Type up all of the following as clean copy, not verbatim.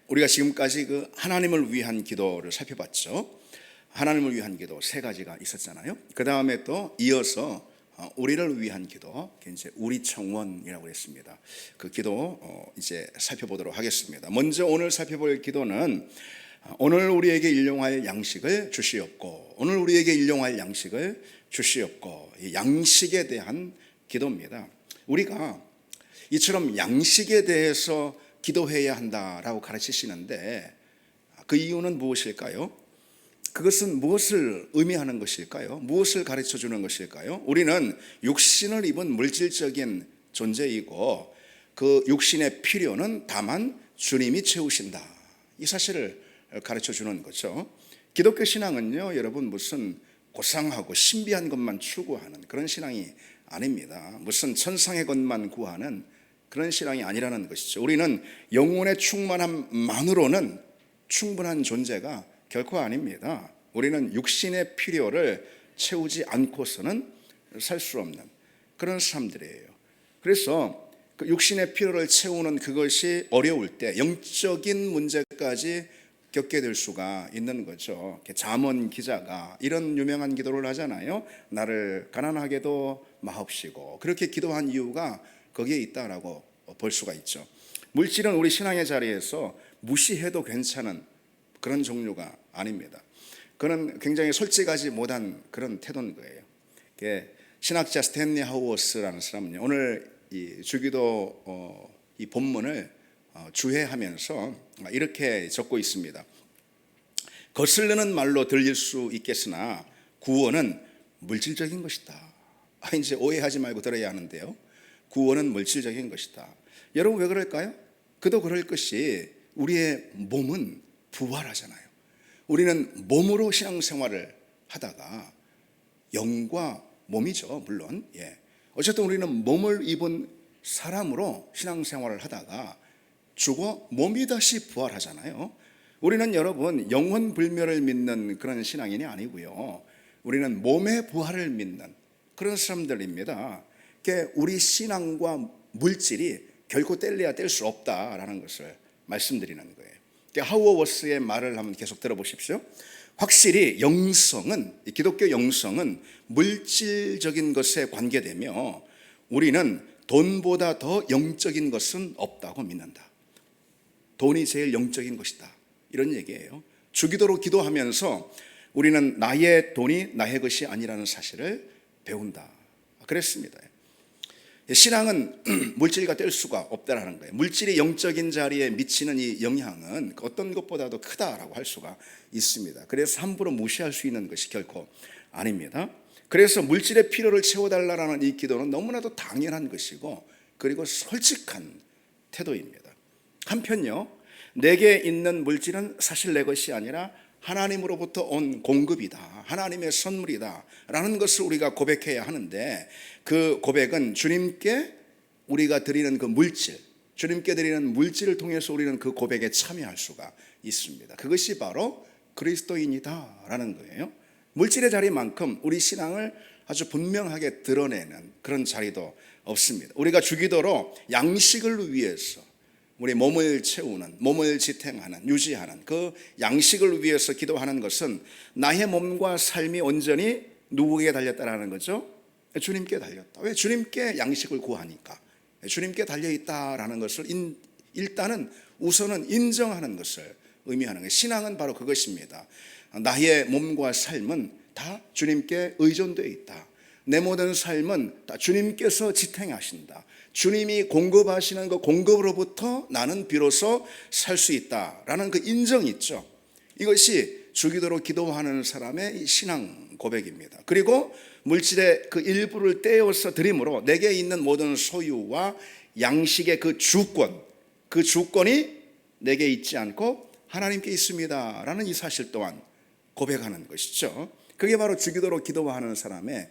우리가 지금까지 그 하나님을 위한 기도를 살펴봤죠. 하나님을 위한 기도 세 가지가 있었잖아요. 그 다음에 또 이어서 우리를 위한 기도, 이제 우리 청원이라고 했습니다. 그 기도 이제 살펴보도록 하겠습니다. 먼저 오늘 살펴볼 기도는 오늘 우리에게 일용할 양식을 주시옵고, 오늘 우리에게 일용할 양식을 주시옵고, 이 양식에 대한 기도입니다. 우리가 이처럼 양식에 대해서 기도해야 한다라고 가르치시는데 그 이유는 무엇일까요? 그것은 무엇을 의미하는 것일까요? 무엇을 가르쳐 주는 것일까요? 우리는 육신을 입은 물질적인 존재이고 그 육신의 필요는 다만 주님이 채우신다, 이 사실을 가르쳐 주는 거죠. 기독교 신앙은요, 여러분, 무슨 고상하고 신비한 것만 추구하는 그런 신앙이 아닙니다. 무슨 천상의 것만 구하는 그런 신앙이 아니라는 것이죠. 우리는 영혼의 충만함만으로는 충분한 존재가 결코 아닙니다. 우리는 육신의 필요를 채우지 않고서는 살 수 없는 그런 사람들이에요. 그래서 그 육신의 필요를 채우는 그것이 어려울 때 영적인 문제까지 겪게 될 수가 있는 거죠. 잠언 기자가 이런 유명한 기도를 하잖아요. 나를 가난하게도 마옵시고, 그렇게 기도한 이유가 거기에 있다라고 볼 수가 있죠. 물질은 우리 신앙의 자리에서 무시해도 괜찮은 그런 종류가 아닙니다. 그는 굉장히 솔직하지 못한 그런 태도인 거예요. 신학자 스탠리 하우어스라는 사람은요, 오늘 이 주기도 이 본문을 주해하면서 이렇게 적고 있습니다. 거슬리는 말로 들릴 수 있겠으나 구원은 물질적인 것이다. 이제 오해하지 말고 들어야 하는데요, 구원은 물질적인 것이다. 여러분, 왜 그럴까요? 그도 그럴 것이 우리의 몸은 부활하잖아요. 우리는 몸으로 신앙생활을 하다가 영과 몸이죠, 물론. 어쨌든 우리는 몸을 입은 사람으로 신앙생활을 하다가 죽어 몸이 다시 부활하잖아요. 우리는 여러분 영혼불멸을 믿는 그런 신앙인이 아니고요, 우리는 몸의 부활을 믿는 그런 사람들입니다. 우리 신앙과 물질이 결코 뗄래야 뗄 수 없다라는 것을 말씀드리는 거예요. 하우어워스의 말을 한번 계속 들어보십시오. 확실히 영성은, 기독교 영성은 물질적인 것에 관계되며 우리는 돈보다 더 영적인 것은 없다고 믿는다. 돈이 제일 영적인 것이다, 이런 얘기예요. 주기도로 기도하면서 우리는 나의 돈이 나의 것이 아니라는 사실을 배운다, 그랬습니다. 신앙은 물질과 뗄 수가 없다라는 거예요. 물질이 영적인 자리에 미치는 이 영향은 어떤 것보다도 크다라고 할 수가 있습니다. 그래서 함부로 무시할 수 있는 것이 결코 아닙니다. 그래서 물질의 필요를 채워달라는 이 기도는 너무나도 당연한 것이고, 그리고 솔직한 태도입니다. 한편요, 내게 있는 물질은 사실 내 것이 아니라 하나님으로부터 온 공급이다, 하나님의 선물이다 라는 것을 우리가 고백해야 하는데, 그 고백은 주님께 우리가 드리는 그 물질, 주님께 드리는 물질을 통해서 우리는 그 고백에 참여할 수가 있습니다. 그것이 바로 그리스도인이다 라는 거예요. 물질의 자리만큼 우리 신앙을 아주 분명하게 드러내는 그런 자리도 없습니다. 우리가 주기도로 양식을 위해서 우리 몸을 채우는, 몸을 지탱하는, 유지하는 그 양식을 위해서 기도하는 것은 나의 몸과 삶이 온전히 누구에게 달렸다라는 거죠? 주님께 달렸다. 왜? 주님께 양식을 구하니까. 주님께 달려있다라는 것을 일단은 우선은 인정하는 것을 의미하는 거예요. 신앙은 바로 그것입니다. 나의 몸과 삶은 다 주님께 의존되어 있다. 내 모든 삶은 다 주님께서 지탱하신다. 주님이 공급하시는 그 공급으로부터 나는 비로소 살 수 있다라는 그 인정이 있죠. 이것이 주기도로 기도하는 사람의 신앙 고백입니다. 그리고 물질의 그 일부를 떼어서 드림으로 내게 있는 모든 소유와 양식의 그 주권이 내게 있지 않고 하나님께 있습니다라는 이 사실 또한 고백하는 것이죠. 그게 바로 주기도로 기도하는 사람의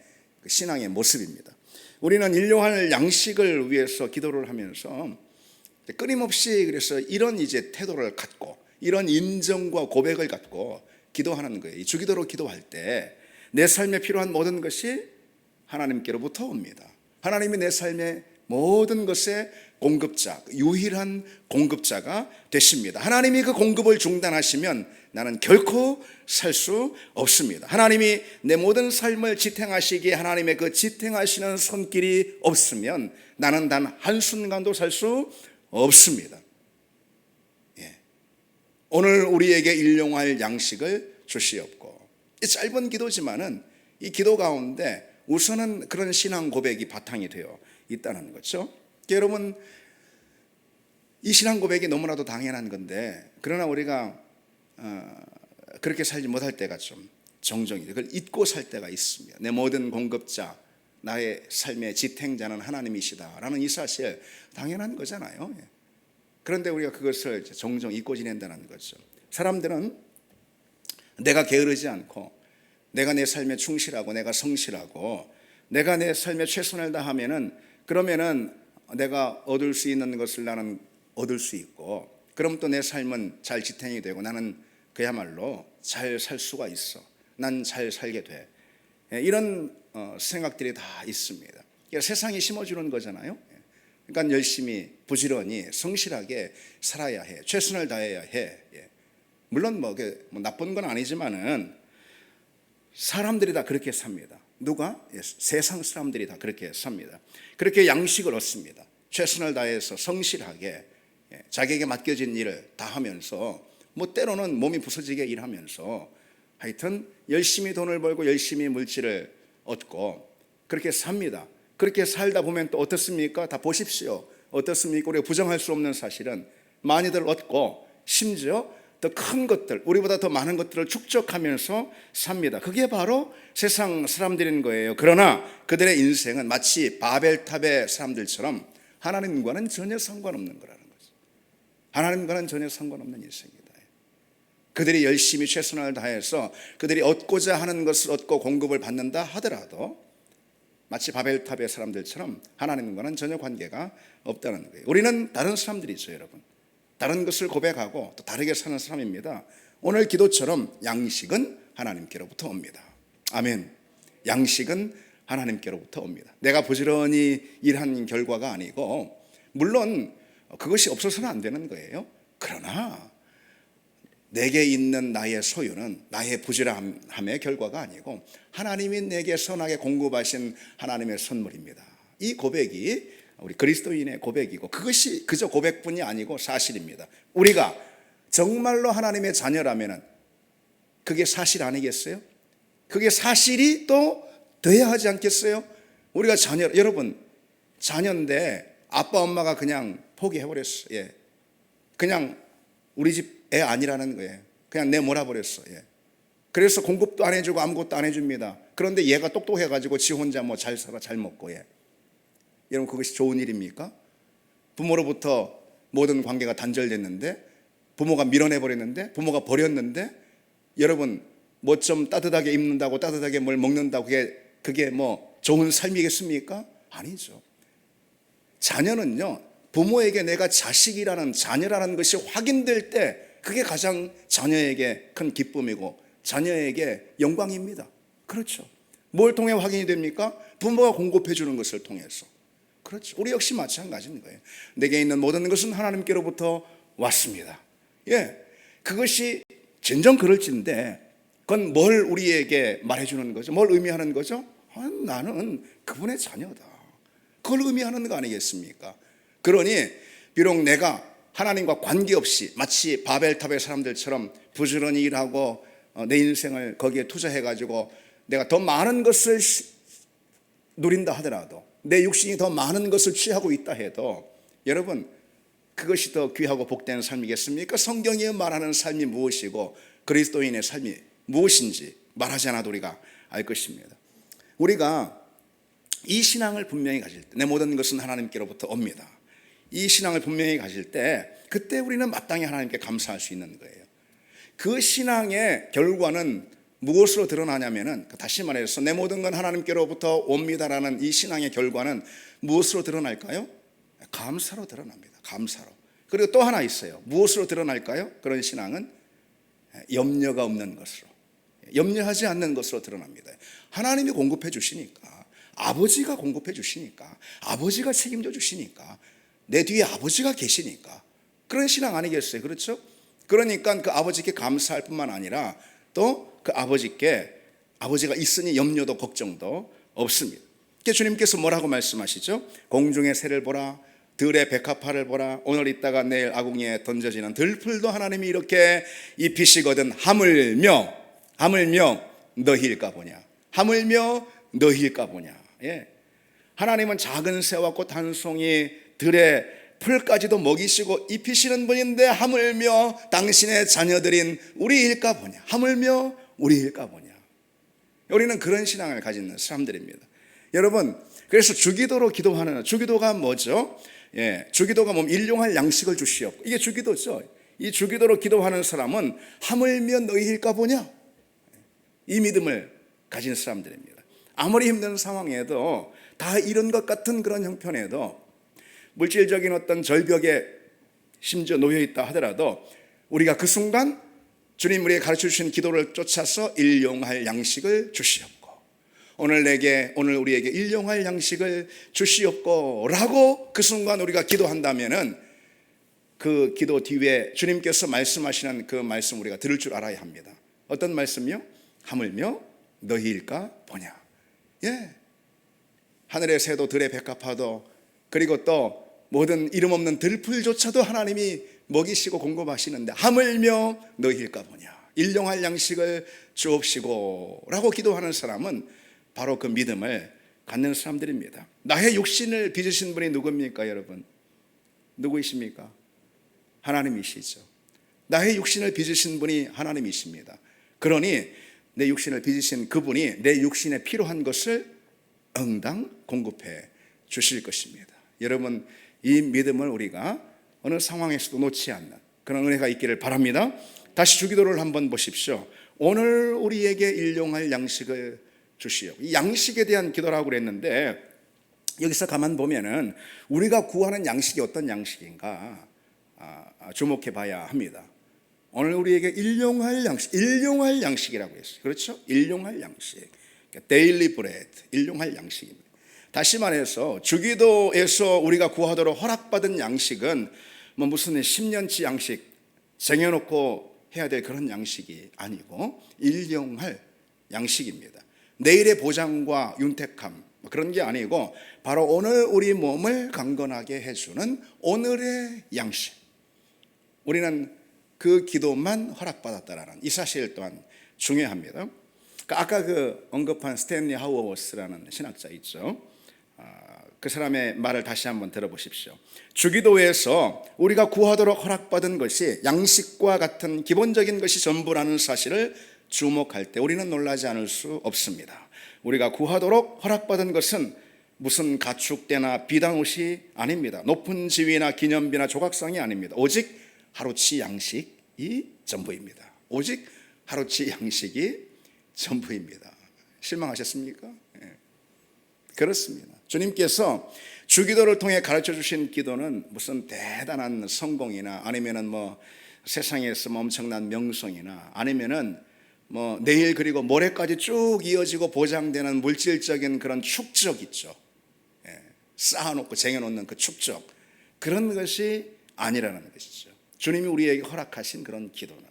신앙의 모습입니다. 우리는 일용할 양식을 위해서 기도를 하면서 끊임없이 그래서 이런 이제 태도를 갖고 이런 인정과 고백을 갖고 기도하는 거예요. 주기도로 기도할 때 내 삶에 필요한 모든 것이 하나님께로부터 옵니다. 하나님이 내 삶의 모든 것의 공급자, 유일한 공급자가 되십니다. 하나님이 그 공급을 중단하시면 나는 결코 살 수 없습니다. 하나님이 내 모든 삶을 지탱하시기에 하나님의 그 지탱하시는 손길이 없으면 나는 단 한순간도 살 수 없습니다. 오늘 우리에게 일용할 양식을 주시옵고. 이 짧은 기도지만은 이 기도 가운데 우선은 그런 신앙 고백이 바탕이 되어 있다는 거죠. 여러분, 이 신앙 고백이 너무나도 당연한 건데 그러나 우리가 그렇게 살지 못할 때가 좀 종종 그걸 잊고 살 때가 있습니다. 내 모든 공급자, 나의 삶의 지탱자는 하나님이시다라는 이 사실 당연한 거잖아요. 그런데 우리가 그것을 종종 잊고 지낸다는 거죠. 사람들은 내가 게으르지 않고 내가 내 삶에 충실하고 내가 성실하고 내가 내 삶에 최선을 다하면은 그러면은 내가 얻을 수 있는 것을 나는 얻을 수 있고 그럼 또 내 삶은 잘 지탱이 되고 나는 그야말로 잘 살 수가 있어. 난 잘 살게 돼. 이런 생각들이 다 있습니다. 세상이 심어주는 거잖아요. 그러니까 열심히 부지런히 성실하게 살아야 해. 최선을 다해야 해. 물론 뭐 나쁜 건 아니지만은 사람들이 다 그렇게 삽니다. 누가? 세상 사람들이 다 그렇게 삽니다. 그렇게 양식을 얻습니다. 최선을 다해서 성실하게 자기에게 맡겨진 일을 다 하면서 뭐 때로는 몸이 부서지게 일하면서 하여튼 열심히 돈을 벌고 열심히 물질을 얻고 그렇게 삽니다. 그렇게 살다 보면 또 어떻습니까? 다 보십시오. 어떻습니까? 우리가 부정할 수 없는 사실은 많이들 얻고 심지어 더 큰 것들, 우리보다 더 많은 것들을 축적하면서 삽니다. 그게 바로 세상 사람들인 거예요. 그러나 그들의 인생은 마치 바벨탑의 사람들처럼 하나님과는 전혀 상관없는 거라는 거죠. 하나님과는 전혀 상관없는 인생이다. 그들이 열심히 최선을 다해서 그들이 얻고자 하는 것을 얻고 공급을 받는다 하더라도 마치 바벨탑의 사람들처럼 하나님과는 전혀 관계가 없다는 거예요. 우리는 다른 사람들이죠, 여러분. 다른 것을 고백하고 또 다르게 사는 사람입니다. 오늘 기도처럼 양식은 하나님께로부터 옵니다. 아멘. 양식은 하나님께로부터 옵니다. 내가 부지런히 일한 결과가 아니고 물론 그것이 없어서는 안 되는 거예요. 그러나 내게 있는 나의 소유는 나의 부지런함의 결과가 아니고 하나님이 내게 선하게 공급하신 하나님의 선물입니다. 이 고백이 우리 그리스도인의 고백이고 그것이 그저 고백뿐이 아니고 사실입니다. 우리가 정말로 하나님의 자녀라면 그게 사실 아니겠어요? 그게 사실이 또 돼야 하지 않겠어요? 우리가 여러분 자녀인데 아빠 엄마가 그냥 포기해버렸어. 그냥 우리 집 애 아니라는 거예요. 그냥 내몰아버렸어. 그래서 공급도 안 해주고 아무것도 안 해줍니다. 그런데 얘가 똑똑해가지고 지 혼자 뭐 잘 살아 잘 먹고 여러분 그것이 좋은 일입니까? 부모로부터 모든 관계가 단절됐는데 부모가 밀어내버렸는데 부모가 버렸는데 여러분 뭐 좀 따뜻하게 입는다고 따뜻하게 뭘 먹는다고 그게 뭐 좋은 삶이겠습니까? 아니죠. 자녀는요 부모에게 내가 자식이라는 자녀라는 것이 확인될 때 그게 가장 자녀에게 큰 기쁨이고 자녀에게 영광입니다. 그렇죠. 뭘 통해 확인이 됩니까? 부모가 공급해 주는 것을 통해서. 그렇죠. 우리 역시 마찬가지인 거예요. 내게 있는 모든 것은 하나님께로부터 왔습니다. 그것이 진정 그럴진데 그건 뭘 우리에게 말해주는 거죠? 뭘 의미하는 거죠? 나는 그분의 자녀다. 그걸 의미하는 거 아니겠습니까? 그러니 비록 내가 하나님과 관계없이 마치 바벨탑의 사람들처럼 부지런히 일하고 내 인생을 거기에 투자해가지고 내가 더 많은 것을 누린다 하더라도 내 육신이 더 많은 것을 취하고 있다 해도 여러분 그것이 더 귀하고 복된 삶이겠습니까? 성경이 말하는 삶이 무엇이고 그리스도인의 삶이 무엇인지 말하지 않아도 우리가 알 것입니다. 우리가 이 신앙을 분명히 가질 때 내 모든 것은 하나님께로부터 옵니다. 이 신앙을 분명히 가질 때 그때 우리는 마땅히 하나님께 감사할 수 있는 거예요. 그 신앙의 결과는 무엇으로 드러나냐면은 다시 말해서 내 모든 건 하나님께로부터 옵니다라는 이 신앙의 결과는 무엇으로 드러날까요? 감사로 드러납니다. 감사로. 그리고 또 하나 있어요. 무엇으로 드러날까요? 그런 신앙은 염려가 없는 것으로, 염려하지 않는 것으로 드러납니다. 하나님이 공급해 주시니까, 아버지가 공급해 주시니까, 아버지가 책임져 주시니까 내 뒤에 아버지가 계시니까. 그런 신앙 아니겠어요? 그렇죠? 그러니까 그 아버지께 감사할 뿐만 아니라 또 그 아버지가 있으니 염려도 걱정도 없습니다. 주님께서 뭐라고 말씀하시죠? 공중의 새를 보라, 들의 백합화를 보라, 오늘 있다가 내일 아궁이에 던져지는 들풀도 하나님이 이렇게 입히시거든 하물며 너희일까 보냐. 하물며 너희일까 보냐. 예. 하나님은 작은 새와 꽃 한 송이 들의 풀까지도 먹이시고 입히시는 분인데 하물며 당신의 자녀들인 우리일까 보냐. 하물며 우리일까 보냐. 우리는 그런 신앙을 가진 사람들입니다. 여러분, 그래서 주기도로 기도하는, 주기도가 뭐죠? 예, 주기도가 일용할 양식을 주시옵고, 이게 주기도죠. 이 주기도로 기도하는 사람은 하물며 너희일까 보냐, 이 믿음을 가진 사람들입니다. 아무리 힘든 상황에도 다 이런 것 같은 그런 형편에도 물질적인 어떤 절벽에 심지어 놓여 있다 하더라도 우리가 그 순간 주님 우리에게 가르쳐 주신 기도를 쫓아서 일용할 양식을 주시옵고, 오늘 우리에게 일용할 양식을 주시옵고 라고 그 순간 우리가 기도한다면은 그 기도 뒤에 주님께서 말씀하시는 그 말씀 우리가 들을 줄 알아야 합니다. 어떤 말씀이요? 하물며 너희일까 보냐. 예. 하늘의 새도 들의 백합화도 그리고 또 모든 이름 없는 들풀조차도 하나님이 먹이시고 공급하시는데 하물며 너희일까 보냐. 일용할 양식을 주옵시고 라고 기도하는 사람은 바로 그 믿음을 갖는 사람들입니다. 나의 육신을 빚으신 분이 누굽니까 여러분? 누구이십니까? 하나님이시죠. 나의 육신을 빚으신 분이 하나님이십니다. 그러니 내 육신을 빚으신 그분이 내 육신에 필요한 것을 응당 공급해 주실 것입니다. 여러분, 이 믿음을 우리가 어느 상황에서도 놓지 않는 그런 은혜가 있기를 바랍니다. 다시 주기도를 한번 보십시오. 오늘 우리에게 일용할 양식을 주시오. 이 양식에 대한 기도라고 그랬는데 여기서 가만 보면은 우리가 구하는 양식이 어떤 양식인가 주목해 봐야 합니다. 오늘 우리에게 일용할 양식이라고 했어요. 그렇죠? 일용할 양식. 데일리 브레드, 일용할 양식입니다. 다시 말해서 주기도에서 우리가 구하도록 허락받은 양식은 무슨 10년치 양식 쟁여놓고 해야 될 그런 양식이 아니고 일용할 양식입니다. 내일의 보장과 윤택함 그런 게 아니고 바로 오늘 우리 몸을 강건하게 해주는 오늘의 양식. 우리는 그 기도만 허락받았다라는 이 사실 또한 중요합니다. 아까 언급한 스탠리 하우어스라는 신학자 있죠. 그 사람의 말을 다시 한번 들어보십시오. 주기도에서 우리가 구하도록 허락받은 것이 양식과 같은 기본적인 것이 전부라는 사실을 주목할 때 우리는 놀라지 않을 수 없습니다. 우리가 구하도록 허락받은 것은 무슨 가축대나 비단옷이 아닙니다. 높은 지위나 기념비나 조각상이 아닙니다. 오직 하루치 양식이 전부입니다. 오직 하루치 양식이 전부입니다. 실망하셨습니까? 네. 그렇습니다. 주님께서 주기도를 통해 가르쳐 주신 기도는 무슨 대단한 성공이나 아니면은 세상에서 엄청난 명성이나 아니면은 내일 그리고 모레까지 쭉 이어지고 보장되는 물질적인 그런 축적 있죠. 예. 쌓아놓고 쟁여놓는 그 축적, 그런 것이 아니라는 것이죠. 주님이 우리에게 허락하신 그런 기도는,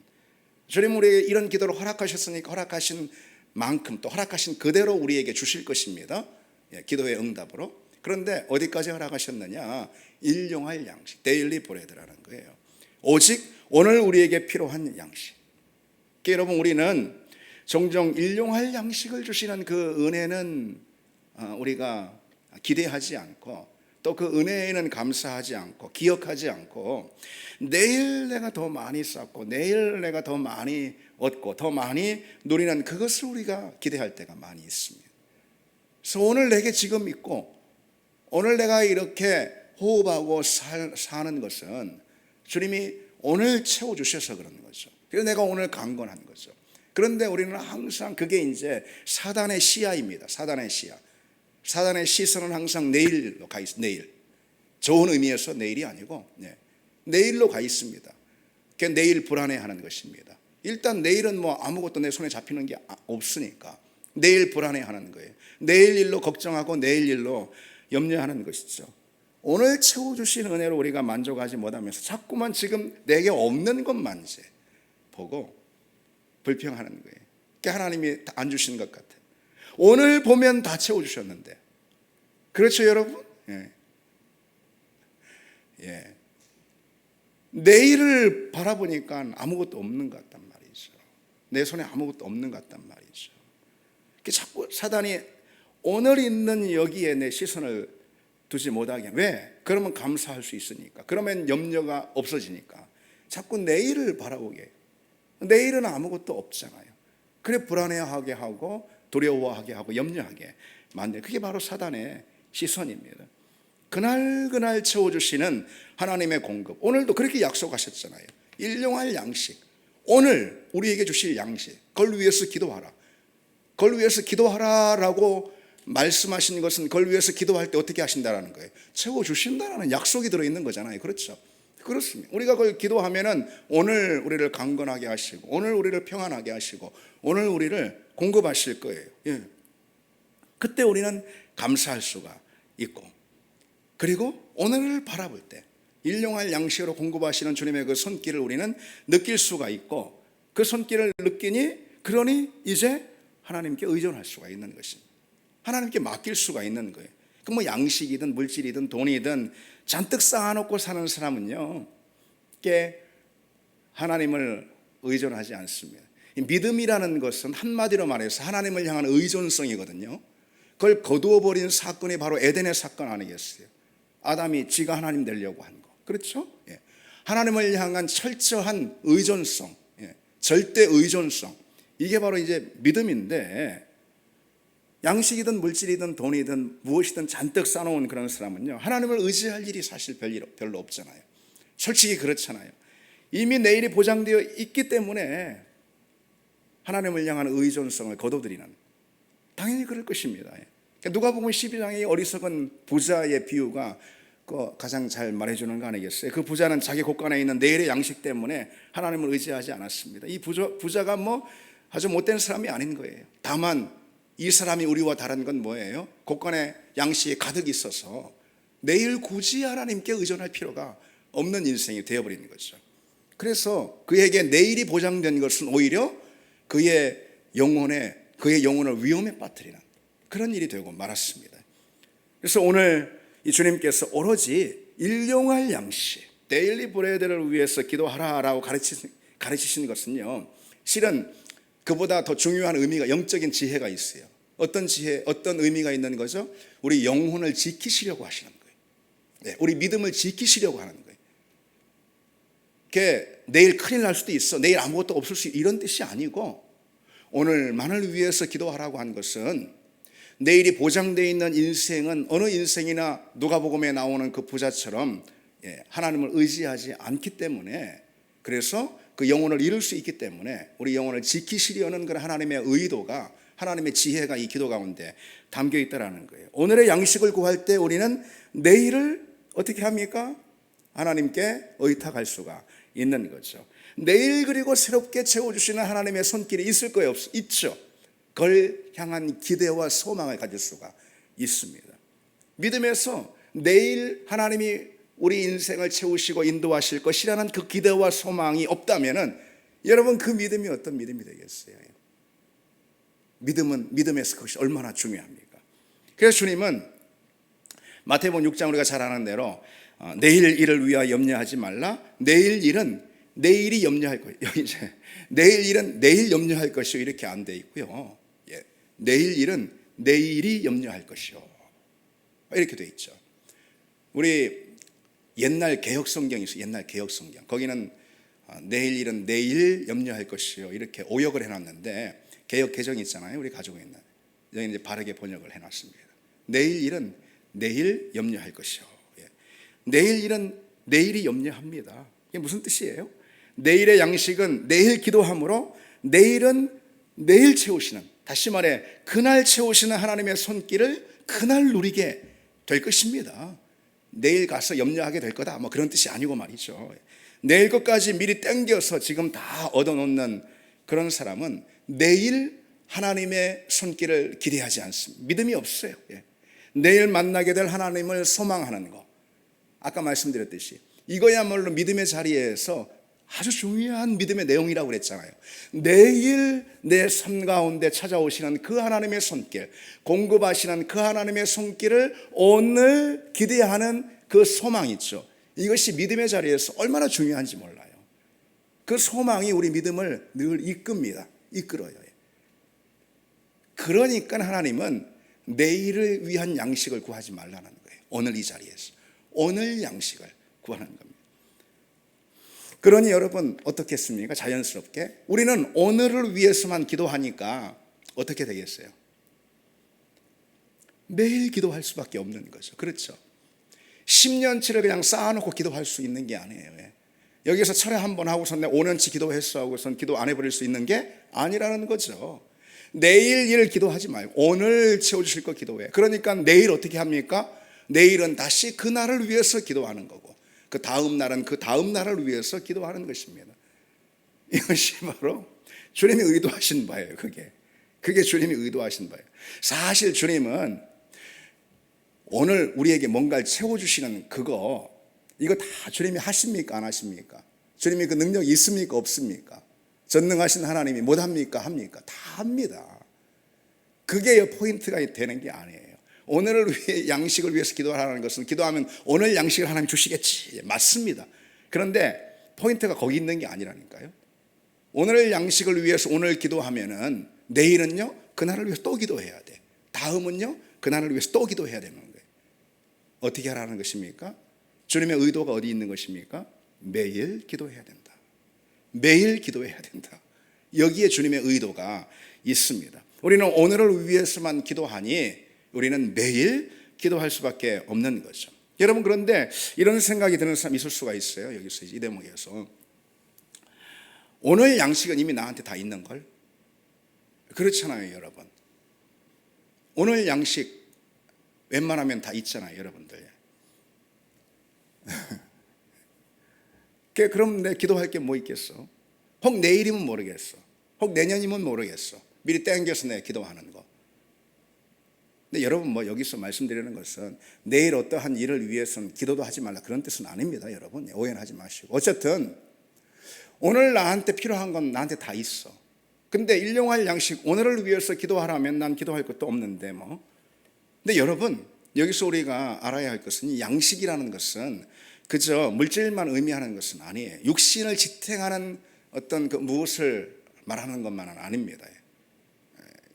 주님이 우리에게 이런 기도를 허락하셨으니까 허락하신 만큼 또 허락하신 그대로 우리에게 주실 것입니다. 예, 기도의 응답으로. 그런데 어디까지 허락하셨느냐? 일용할 양식, 데일리 브레드라는 거예요. 오직 오늘 우리에게 필요한 양식. 여러분, 우리는 종종 일용할 양식을 주시는 그 은혜는 우리가 기대하지 않고 또 그 은혜에는 감사하지 않고 기억하지 않고 내일 내가 더 많이 쌓고 내일 내가 더 많이 얻고 더 많이 누리는 그것을 우리가 기대할 때가 많이 있습니다. 그래서 오늘 내게 지금 있고 오늘 내가 이렇게 호흡하고 사는 것은 주님이 오늘 채워주셔서 그런 거죠. 그래서 내가 오늘 강건한 거죠. 그런데 우리는 항상 그게 이제 사단의 시야입니다. 사단의 시야. 사단의 시선은 항상 내일로 가 있습니다. 내일. 좋은 의미에서 내일이 아니고 내일로 가 있습니다. 그게 내일 불안해하는 것입니다. 일단 내일은 아무것도 내 손에 잡히는 게 없으니까 내일 불안해하는 거예요. 내일 일로 걱정하고 내일 일로 염려하는 것이죠. 오늘 채워주신 은혜로 우리가 만족하지 못하면서 자꾸만 지금 내게 없는 것만 이제 보고 불평하는 거예요. 그러니까 하나님이 다 안 주시는 것 같아요. 오늘 보면 다 채워주셨는데. 그렇죠, 여러분? 예. 예. 내일을 바라보니까 아무것도 없는 것 같단 말이죠. 내 손에 아무것도 없는 것 같단 말이죠. 자꾸 사단이 오늘 있는 여기에 내 시선을 두지 못하게. 왜? 그러면 감사할 수 있으니까. 그러면 염려가 없어지니까. 자꾸 내일을 바라보게 해요. 내일은 아무것도 없잖아요. 그래 불안해하게 하고 두려워하게 하고 염려하게 만드는, 그게 바로 사단의 시선입니다. 그날 채워주시는 하나님의 공급, 오늘도 그렇게 약속하셨잖아요. 일용할 양식, 오늘 우리에게 주실 양식, 그걸 위해서 기도하라. 그걸 위해서 기도하라라고 말씀하시는 것은 그걸 위해서 기도할 때 어떻게 하신다라는 거예요. 채워주신다라는 약속이 들어있는 거잖아요. 그렇죠? 그렇습니다. 우리가 그걸 기도하면은 오늘 우리를 강건하게 하시고, 오늘 우리를 평안하게 하시고, 오늘 우리를 공급하실 거예요. 예. 그때 우리는 감사할 수가 있고, 그리고 오늘을 바라볼 때 일용할 양식으로 공급하시는 주님의 그 손길을 우리는 느낄 수가 있고, 그 손길을 느끼니 그러니 이제 하나님께 의존할 수가 있는 것입니다. 하나님께 맡길 수가 있는 거예요. 그 뭐 양식이든 물질이든 돈이든 잔뜩 쌓아놓고 사는 사람은요, 꽤 하나님을 의존하지 않습니다. 믿음이라는 것은 한마디로 말해서 하나님을 향한 의존성이거든요. 그걸 거두어버린 사건이 바로 에덴의 사건 아니겠어요? 아담이 지가 하나님 되려고 한 거. 그렇죠? 예. 하나님을 향한 철저한 의존성, 예. 절대 의존성. 이게 바로 이제 믿음인데, 양식이든 물질이든 돈이든 무엇이든 잔뜩 쌓아놓은 그런 사람은요, 하나님을 의지할 일이 사실 별로 없잖아요. 솔직히 그렇잖아요. 이미 내일이 보장되어 있기 때문에 하나님을 향한 의존성을 거둬들이는, 당연히 그럴 것입니다. 누가복음 12장의 어리석은 부자의 비유가 가장 잘 말해주는 거 아니겠어요? 그 부자는 자기 곳간에 있는 내일의 양식 때문에 하나님을 의지하지 않았습니다. 이 부자가 뭐 아주 못된 사람이 아닌 거예요. 다만 이 사람이 우리와 다른 건 뭐예요? 곳간에 양식이 가득 있어서 내일 굳이 하나님께 의존할 필요가 없는 인생이 되어버리는 거죠. 그래서 그에게 내일이 보장된 것은 오히려 그의 영혼을 위험에 빠뜨리는 그런 일이 되고 말았습니다. 그래서 오늘 이 주님께서 오로지 일용할 양식, 데일리 브레드를 위해서 기도하라라고 가르치신 것은요, 실은 그보다 더 중요한 의미가, 영적인 지혜가 있어요. 어떤 지혜, 어떤 의미가 있는 거죠? 우리 영혼을 지키시려고 하시는 거예요. 네, 우리 믿음을 지키시려고 하는 거예요. 그게 내일 큰일 날 수도 있어, 내일 아무것도 없을 수 있어, 이런 뜻이 아니고, 오늘만을 위해서 기도하라고 한 것은 내일이 보장되어 있는 인생은 어느 인생이나 누가복음에 나오는 그 부자처럼 하나님을 의지하지 않기 때문에, 그래서 그 영혼을 잃을 수 있기 때문에 우리 영혼을 지키시려는 그런 하나님의 의도가, 하나님의 지혜가 이 기도 가운데 담겨 있다라는 거예요. 오늘의 양식을 구할 때 우리는 내일을 어떻게 합니까? 하나님께 의탁할 수가 있는 거죠. 내일 그리고 새롭게 채워주시는 하나님의 손길이 있을 거예요? 있죠. 그걸 향한 기대와 소망을 가질 수가 있습니다. 믿음에서 내일 하나님이 우리 인생을 채우시고 인도하실 것이라는 그 기대와 소망이 없다면은 여러분, 그 믿음이 어떤 믿음이 되겠어요? 믿음에서 그것이 얼마나 중요합니까? 그래서 주님은 마태복음 6장 우리가 잘 아는 대로 내일 일을 위하여 염려하지 말라. 내일 일은 내일이 염려할 거예요. 여기 이제 내일 일은 내일 염려할 것이요, 이렇게 안 돼 있고요. 내일 일은 내일이 염려할 것이요, 이렇게 돼 있죠. 우리 옛날 개혁 성경이 있어요. 옛날 개혁 성경. 거기는 내일 일은 내일 염려할 것이요, 이렇게 오역을 해놨는데, 개혁 개정이 있잖아요, 우리 가지고 있는. 여기 이제 바르게 번역을 해놨습니다. 내일 일은 내일 염려할 것이요. 내일 일은 내일이 염려합니다. 이게 무슨 뜻이에요? 내일의 양식은 내일 기도함으로 내일은 내일 채우시는, 다시 말해 그날 채우시는 하나님의 손길을 그날 누리게 될 것입니다. 내일 가서 염려하게 될 거다, 뭐 그런 뜻이 아니고 말이죠. 내일 것까지 미리 땡겨서 지금 다 얻어놓는 그런 사람은 내일 하나님의 손길을 기대하지 않습니다. 믿음이 없어요. 내일 만나게 될 하나님을 소망하는 거, 아까 말씀드렸듯이 이거야말로 믿음의 자리에서 아주 중요한 믿음의 내용이라고 그랬잖아요. 내일 내 삶 가운데 찾아오시는 그 하나님의 손길, 공급하시는 그 하나님의 손길을 오늘 기대하는 그 소망 있죠. 이것이 믿음의 자리에서 얼마나 중요한지 몰라요. 그 소망이 우리 믿음을 늘 이끌어요. 그러니까 하나님은 내일을 위한 양식을 구하지 말라는 거예요. 오늘 이 자리에서 오늘 양식을 구하는 겁니다. 그러니 여러분 어떻겠습니까? 자연스럽게 우리는 오늘을 위해서만 기도하니까 어떻게 되겠어요? 매일 기도할 수밖에 없는 거죠. 그렇죠? 10년치를 그냥 쌓아놓고 기도할 수 있는 게 아니에요. 여기서 철회 한번 하고서 5년치 기도했어 하고선 기도 안 해버릴 수 있는 게 아니라는 거죠. 내일 일 기도하지 말고 오늘 채워주실 거 기도해. 그러니까 내일 어떻게 합니까? 내일은 다시 그날을 위해서 기도하는 거고 그 다음 날은 그 다음 날을 위해서 기도하는 것입니다. 이것이 바로 주님이 의도하신 바예요. 그게 주님이 의도하신 바예요. 사실 주님은 오늘 우리에게 뭔가를 채워주시는 이거 다 주님이 하십니까? 안 하십니까? 주님이 그 능력이 있습니까? 없습니까? 전능하신 하나님이 못합니까? 합니까? 다 합니다. 그게 포인트가 되는 게 아니에요. 오늘을 위해 양식을 위해서 기도하라는 것은 기도하면 오늘 양식을 하나님 주시겠지. 맞습니다. 그런데 포인트가 거기 있는 게 아니라니까요. 오늘 양식을 위해서 오늘 기도하면은 내일은요 그날을 위해서 또 기도해야 돼. 다음은요 그날을 위해서 또 기도해야 되는 거예요. 어떻게 하라는 것입니까? 주님의 의도가 어디 있는 것입니까? 매일 기도해야 된다. 매일 기도해야 된다. 여기에 주님의 의도가 있습니다. 우리는 오늘을 위해서만 기도하니 우리는 매일 기도할 수밖에 없는 거죠. 여러분 그런데 이런 생각이 드는 사람이 있을 수가 있어요. 여기서 이 대목에서 오늘 양식은 이미 나한테 다 있는 걸? 그렇잖아요, 여러분. 오늘 양식 웬만하면 다 있잖아요, 여러분들. 그럼 내 기도할 게 뭐 있겠어? 혹 내일이면 모르겠어. 혹 내년이면 모르겠어. 미리 땡겨서 내 기도하는 거. 근데 여러분 여기서 말씀드리는 것은 내일 어떠한 일을 위해서는 기도도 하지 말라 그런 뜻은 아닙니다. 여러분 오해는 하지 마시고 어쨌든 오늘 나한테 필요한 건 나한테 다 있어. 근데 일용할 양식 오늘을 위해서 기도하라면 난 기도할 것도 없는데 근데 여러분 여기서 우리가 알아야 할 것은 이 양식이라는 것은 그저 물질만 의미하는 것은 아니에요. 육신을 지탱하는 어떤 그 무엇을 말하는 것만은 아닙니다.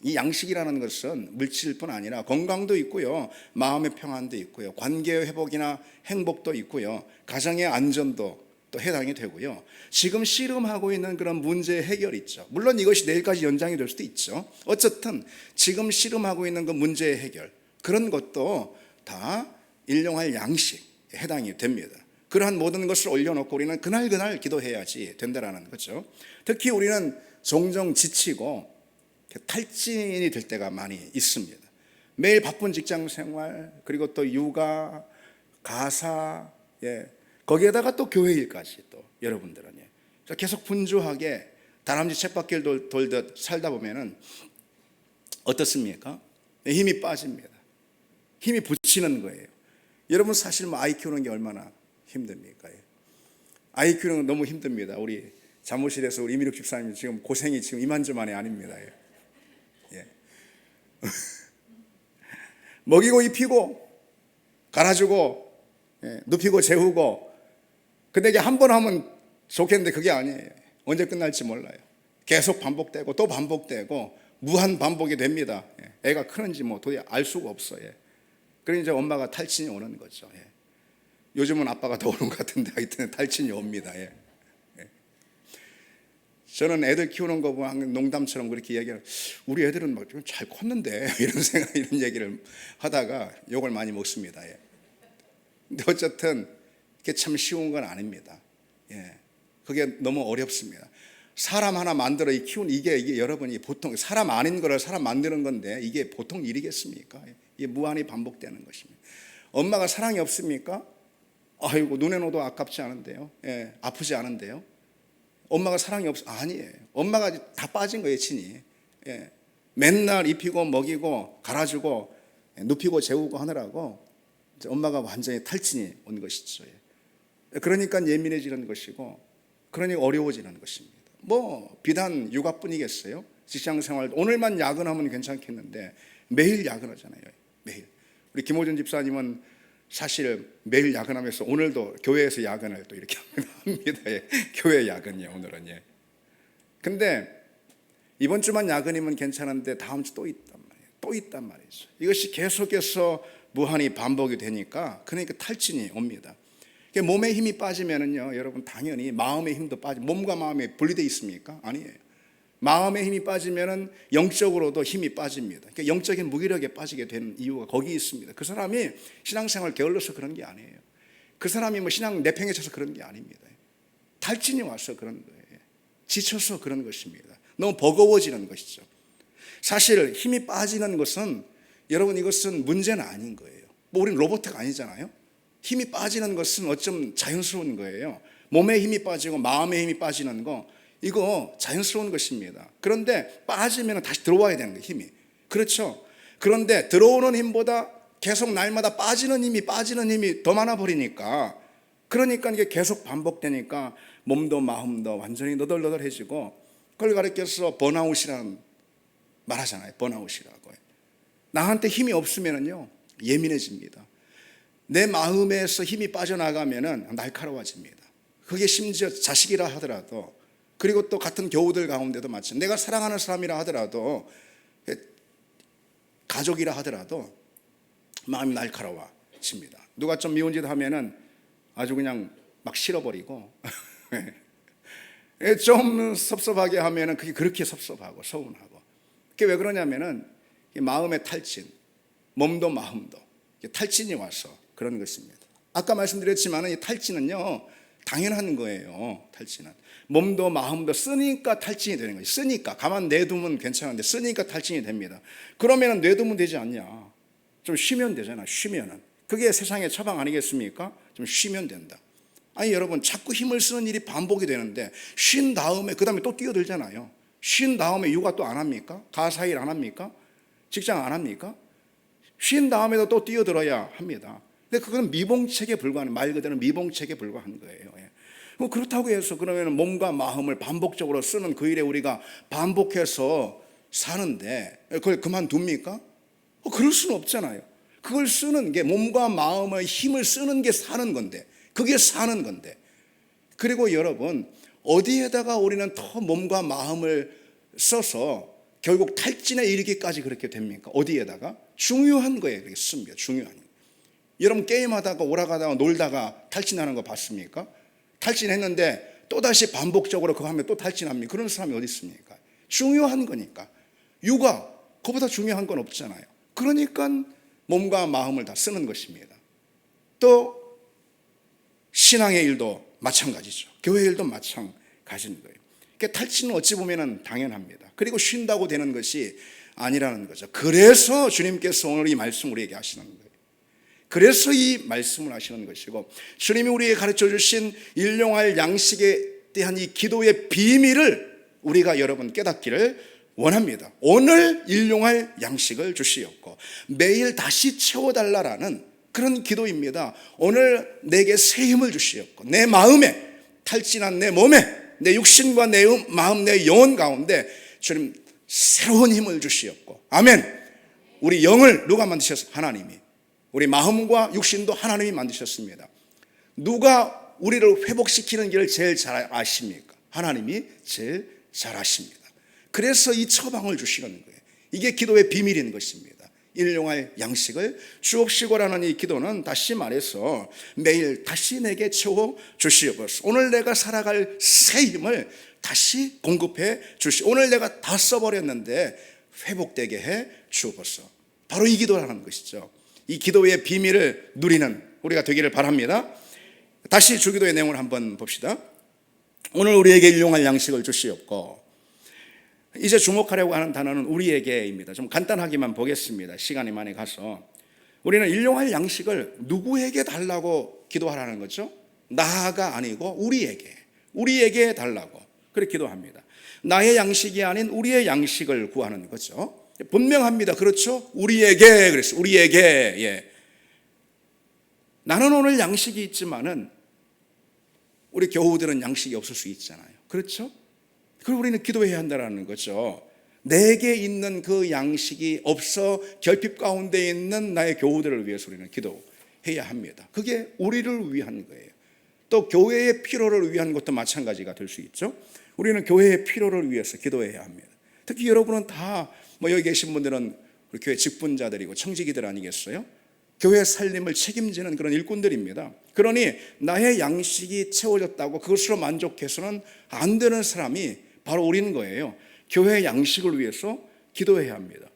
이 양식이라는 것은 물질뿐 아니라 건강도 있고요, 마음의 평안도 있고요, 관계의 회복이나 행복도 있고요, 가정의 안전도 또 해당이 되고요, 지금 씨름하고 있는 그런 문제 해결 있죠. 물론 이것이 내일까지 연장이 될 수도 있죠. 어쨌든 지금 씨름하고 있는 그 문제 해결 그런 것도 다 일용할 양식에 해당이 됩니다. 그러한 모든 것을 올려놓고 우리는 그날 기도해야지 된다라는 거죠. 특히 우리는 종종 지치고 탈진이 될 때가 많이 있습니다. 매일 바쁜 직장 생활 그리고 또 육아, 가사, 거기에다가 또 교회 일까지 또 여러분들은 계속 분주하게 다람쥐 쳇바퀴를 돌듯 살다 보면은 어떻습니까? 힘이 빠집니다. 힘이 붙이는 거예요. 여러분 사실 아이 키우는 게 얼마나 힘듭니까? 아이 키우는 건 너무 힘듭니다. 우리 사무실에서 우리 이민욱 집사님 지금 고생이 지금 이만저만이 아닙니다. 먹이고 입히고 갈아주고 눕히고 재우고 근데 이게 한 번 하면 좋겠는데 그게 아니에요. 언제 끝날지 몰라요. 계속 반복되고 또 반복되고 무한 반복이 됩니다. 애가 크는지 도대체 알 수가 없어요. 그러니 이제 엄마가 탈진이 오는 거죠. 요즘은 아빠가 더 오는 것 같은데 하여튼 탈진이 옵니다. 저는 애들 키우는 거 보면 농담처럼 그렇게 얘기해요. 우리 애들은 좀 잘 컸는데 이런 얘기를 하다가 욕을 많이 먹습니다. 근데 어쨌든 그게 참 쉬운 건 아닙니다. 그게 너무 어렵습니다. 사람 하나 만들어 키우는 이게 여러분이 보통 사람 아닌 거를 사람 만드는 건데 이게 보통 일이겠습니까? 이게 무한히 반복되는 것입니다. 엄마가 사랑이 없습니까? 아이고 눈에 넣어도 아깝지 않은데요. 아프지 않은데요. 엄마가 사랑이 아니에요. 엄마가 다 빠진 거예요, 친히. 맨날 입히고 먹이고 갈아주고 눕히고 재우고 하느라고 이제 엄마가 완전히 탈진이 온 것이죠. 그러니까 예민해지는 것이고, 그러니 어려워지는 것입니다. 뭐 비단 육아뿐이겠어요? 직장 생활 오늘만 야근하면 괜찮겠는데 매일 야근하잖아요. 매일. 우리 김호준 집사님은 사실 매일 야근하면서 오늘도 교회에서 야근을 또 이렇게 합니다. 예. 교회 야근이에요, 오늘은. 예. 근데 이번 주만 야근이면 괜찮은데 다음 주 또 있단 말이에요. 또 있단 말이죠. 이것이 계속해서 무한히 반복이 되니까 그러니까 탈진이 옵니다. 몸에 힘이 빠지면은요, 여러분 당연히 마음의 힘도 몸과 마음이 분리되어 있습니까? 아니에요. 마음의 힘이 빠지면은 영적으로도 힘이 빠집니다. 그러니까 영적인 무기력에 빠지게 되는 이유가 거기 있습니다. 그 사람이 신앙생활 게을러서 그런 게 아니에요. 그 사람이 뭐 신앙 내팽개쳐서 그런 게 아닙니다. 탈진이 와서 그런 거예요. 지쳐서 그런 것입니다. 너무 버거워지는 것이죠. 사실 힘이 빠지는 것은, 여러분, 이것은 문제는 아닌 거예요. 뭐 우리는 로봇가 아니잖아요. 힘이 빠지는 것은 어쩜 자연스러운 거예요. 몸에 힘이 빠지고 마음에 힘이 빠지는 거, 이거 자연스러운 것입니다. 그런데 빠지면 다시 들어와야 되는 거예요, 힘이. 그렇죠. 그런데 들어오는 힘보다 계속 날마다 빠지는 힘이 더 많아 버리니까, 그러니까 이게 계속 반복되니까 몸도 마음도 완전히 너덜너덜해지고, 그걸 가르쳐서 번아웃이라는 말하잖아요. 번아웃이라고. 나한테 힘이 없으면요 예민해집니다. 내 마음에서 힘이 빠져나가면은 날카로워집니다. 그게 심지어 자식이라 하더라도, 그리고 또 같은 교우들 가운데도 마찬가지, 내가 사랑하는 사람이라 하더라도, 가족이라 하더라도 마음이 날카로워집니다. 누가 좀 미운 짓 하면은 아주 그냥 막 싫어버리고 좀 섭섭하게 하면은 그게 그렇게 섭섭하고 서운하고. 그게 왜 그러냐면은 마음의 탈진, 몸도 마음도 탈진이 와서 그런 것입니다. 아까 말씀드렸지만 이 탈진은요 당연한 거예요. 탈진은 몸도 마음도 쓰니까 탈진이 되는 거예요. 쓰니까. 가만 내두면 괜찮은데 쓰니까 탈진이 됩니다. 그러면 내두면 되지 않냐? 좀 쉬면 되잖아. 쉬면은 그게 세상의 처방 아니겠습니까? 좀 쉬면 된다. 아니 여러분, 자꾸 힘을 쓰는 일이 반복이 되는데 쉰 다음에 그 다음에 또 뛰어들잖아요. 쉰 다음에 육아 또 안 합니까? 가사일 안 합니까? 직장 안 합니까? 쉰 다음에도 또 뛰어들어야 합니다. 근데 그건 미봉책에 불과한, 말 그대로 미봉책에 불과한 거예요. 그렇다고 해서 그러면 몸과 마음을 반복적으로 쓰는 그 일에 우리가 반복해서 사는데 그걸 그만둡니까? 그럴 수는 없잖아요. 그걸 쓰는 게, 몸과 마음의 힘을 쓰는 게 사는 건데, 그게 사는 건데. 그리고 여러분, 어디에다가 우리는 더 몸과 마음을 써서 결국 탈진에 이르기까지 그렇게 됩니까? 어디에다가? 중요한 거에 그렇게 씁니다. 중요한 거. 여러분, 게임하다가 오락하다가 놀다가 탈진하는 거 봤습니까? 탈진했는데 또다시 반복적으로 그거 하면 또 탈진합니까? 그런 사람이 어디 있습니까? 중요한 거니까. 육아, 그보다 중요한 건 없잖아요. 그러니까 몸과 마음을 다 쓰는 것입니다. 또 신앙의 일도 마찬가지죠. 교회 일도 마찬가지인 거예요. 그러니까 탈진은 어찌 보면 당연합니다. 그리고 쉰다고 되는 것이 아니라는 거죠. 그래서 주님께서 오늘 이 말씀 우리에게 하시는 거예요. 그래서 이 말씀을 하시는 것이고, 주님이 우리에게 가르쳐 주신 일용할 양식에 대한 이 기도의 비밀을 우리가 여러분 깨닫기를 원합니다. 오늘 일용할 양식을 주시옵고 매일 다시 채워달라라는 그런 기도입니다. 오늘 내게 새 힘을 주시옵고 내 마음에, 탈진한 내 몸에, 내 육신과 내 마음, 내 영혼 가운데 주님 새로운 힘을 주시옵고. 아멘. 우리 영을 누가 만드셨어요? 하나님이. 우리 마음과 육신도 하나님이 만드셨습니다. 누가 우리를 회복시키는 길을 제일 잘 아십니까? 하나님이 제일 잘 아십니다. 그래서 이 처방을 주시는 거예요. 이게 기도의 비밀인 것입니다. 일용할 양식을 주옵시고라는 이 기도는 다시 말해서 매일 다시 내게 채워 주시옵소서. 오늘 내가 살아갈 새 힘을 다시 공급해 주시옵소서. 오늘 내가 다 써버렸는데 회복되게 해 주옵소서. 바로 이 기도라는 것이죠. 이 기도의 비밀을 누리는 우리가 되기를 바랍니다. 다시 주기도의 내용을 한번 봅시다. 오늘 우리에게 일용할 양식을 주시옵고. 이제 주목하려고 하는 단어는 우리에게입니다. 좀 간단하게만 보겠습니다. 시간이 많이 가서. 우리는 일용할 양식을 누구에게 달라고 기도하라는 거죠? 나가 아니고 우리에게 달라고 그렇게 기도합니다. 나의 양식이 아닌 우리의 양식을 구하는 거죠. 분명합니다. 그렇죠? 우리에게 그랬어요. 우리에게. 예. 나는 오늘 양식이 있지만은 우리 교우들은 양식이 없을 수 있잖아요. 그렇죠? 그걸 우리는 기도해야 한다는 거죠. 내게 있는 그 양식이 없어 결핍 가운데 있는 나의 교우들을 위해서 우리는 기도해야 합니다. 그게 우리를 위한 거예요. 또 교회의 필요를 위한 것도 마찬가지가 될 수 있죠. 우리는 교회의 필요를 위해서 기도해야 합니다. 특히 여러분은 다 여기 계신 분들은 우리 교회 직분자들이고 청지기들 아니겠어요? 교회 살림을 책임지는 그런 일꾼들입니다. 그러니 나의 양식이 채워졌다고 그것으로 만족해서는 안 되는 사람이 바로 우리인 거예요. 교회의 양식을 위해서 기도해야 합니다.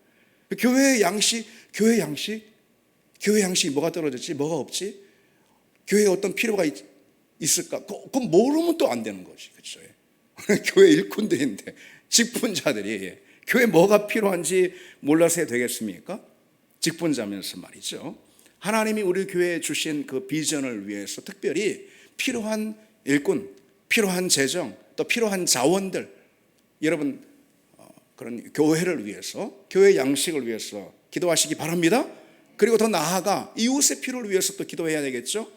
교회의 양식이 뭐가 떨어졌지? 뭐가 없지? 교회에 어떤 필요가 있을까? 그건 모르면 또 안 되는 거지. 그렇죠? 교회 일꾼들인데, 직분자들이 교회 뭐가 필요한지 몰라서 해야 되겠습니까? 직분자면서 말이죠. 하나님이 우리 교회에 주신 그 비전을 위해서 특별히 필요한 일꾼, 필요한 재정, 또 필요한 자원들, 여러분 그런 교회를 위해서, 교회 양식을 위해서 기도하시기 바랍니다. 그리고 더 나아가 이웃의 필요를 위해서 또 기도해야 되겠죠.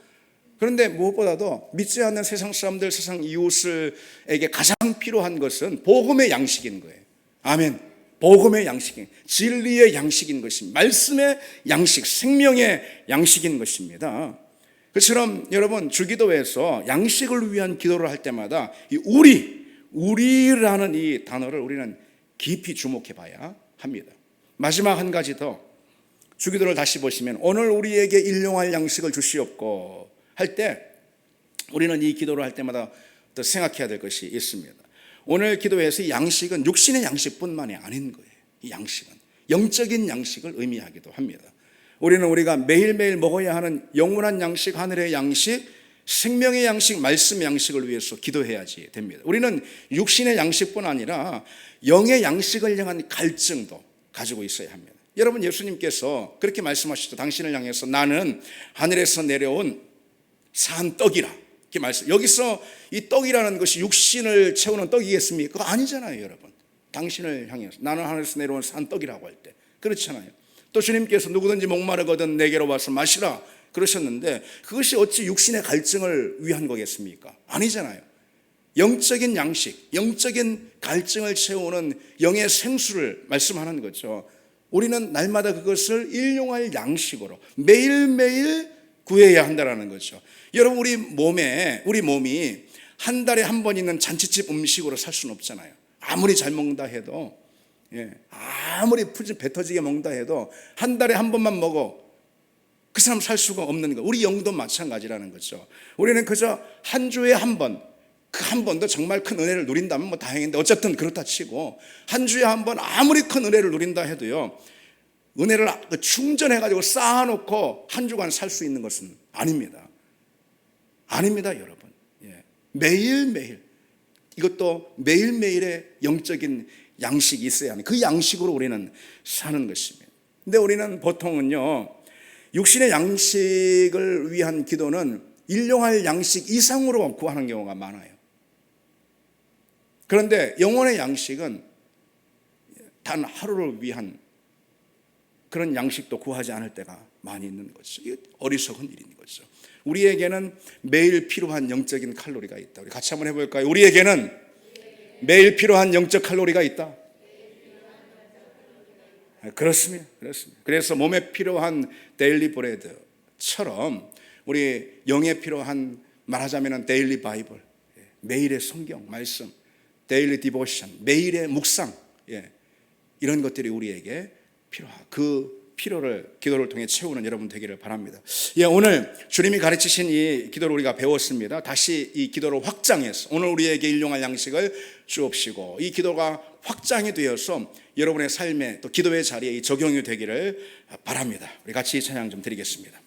그런데 무엇보다도 믿지 않는 세상 사람들, 세상 이웃에게 가장 필요한 것은 복음의 양식인 거예요. 아멘. 복음의 양식인, 진리의 양식인 것입니다. 말씀의 양식, 생명의 양식인 것입니다. 그처럼 여러분 주기도에서 양식을 위한 기도를 할 때마다 이 우리라는 이 단어를 우리는 깊이 주목해 봐야 합니다. 마지막 한 가지 더, 주기도를 다시 보시면 오늘 우리에게 일용할 양식을 주시옵고 할 때 우리는 이 기도를 할 때마다 또 생각해야 될 것이 있습니다. 오늘 기도에서 이 양식은 육신의 양식뿐만이 아닌 거예요. 이 양식은 영적인 양식을 의미하기도 합니다. 우리가 매일매일 먹어야 하는 영원한 양식, 하늘의 양식, 생명의 양식, 말씀의 양식을 위해서 기도해야지 됩니다. 우리는 육신의 양식뿐 아니라 영의 양식을 향한 갈증도 가지고 있어야 합니다. 여러분, 예수님께서 그렇게 말씀하시죠. 당신을 향해서 나는 하늘에서 내려온 산 떡이라. 이렇게 말씀. 여기서 이 떡이라는 것이 육신을 채우는 떡이겠습니까? 그거 아니잖아요, 여러분. 당신을 향해서 나는 하늘에서 내려온 산 떡이라고 할 때 그렇잖아요. 또 주님께서 누구든지 목마르거든 내게로 와서 마시라 그러셨는데 그것이 어찌 육신의 갈증을 위한 거겠습니까? 아니잖아요. 영적인 양식, 영적인 갈증을 채우는 영의 생수를 말씀하는 거죠. 우리는 날마다 그것을 일용할 양식으로 매일매일 구해야 한다는 거죠. 여러분, 우리 몸이 한 달에 한 번 있는 잔치집 음식으로 살 수는 없잖아요. 아무리 잘 먹는다 해도, 아무리 배 터지게 먹는다 해도 한 달에 한 번만 먹어 그 사람 살 수가 없는 거. 우리 영도 마찬가지라는 거죠. 우리는 그저 한 주에 한 번, 그 한 번도 정말 큰 은혜를 누린다면 다행인데 어쨌든 그렇다 치고 한 주에 한 번 아무리 큰 은혜를 누린다 해도요, 은혜를 충전해가지고 쌓아놓고 한 주간 살 수 있는 것은 아닙니다. 아닙니다, 여러분. 매일매일, 이것도 매일매일의 영적인 양식이 있어야 하는 그 양식으로 우리는 사는 것입니다. 근데 우리는 보통은요, 육신의 양식을 위한 기도는 일용할 양식 이상으로 구하는 경우가 많아요. 그런데 영혼의 양식은 단 하루를 위한 그런 양식도 구하지 않을 때가 많이 있는 거죠. 이게 어리석은 일인 거죠. 우리에게는 매일 필요한 영적인 칼로리가 있다. 우리 같이 한번 해볼까요? 우리에게는 매일 필요한 영적 칼로리가 있다. 그렇습니다. 그래서 몸에 필요한 데일리 브레드처럼 우리 영에 필요한, 말하자면 데일리 바이블, 매일의 성경 말씀, 데일리 디보션, 매일의 묵상, 이런 것들이 우리에게 필요하고 그 필요를 기도를 통해 채우는 여러분 되기를 바랍니다. 오늘 주님이 가르치신 이 기도를 우리가 배웠습니다. 다시 이 기도를 확장해서 오늘 우리에게 일용할 양식을 주옵시고, 이 기도가 확장이 되어서 여러분의 삶에 또 기도의 자리에 적용이 되기를 바랍니다. 우리 같이 찬양 좀 드리겠습니다.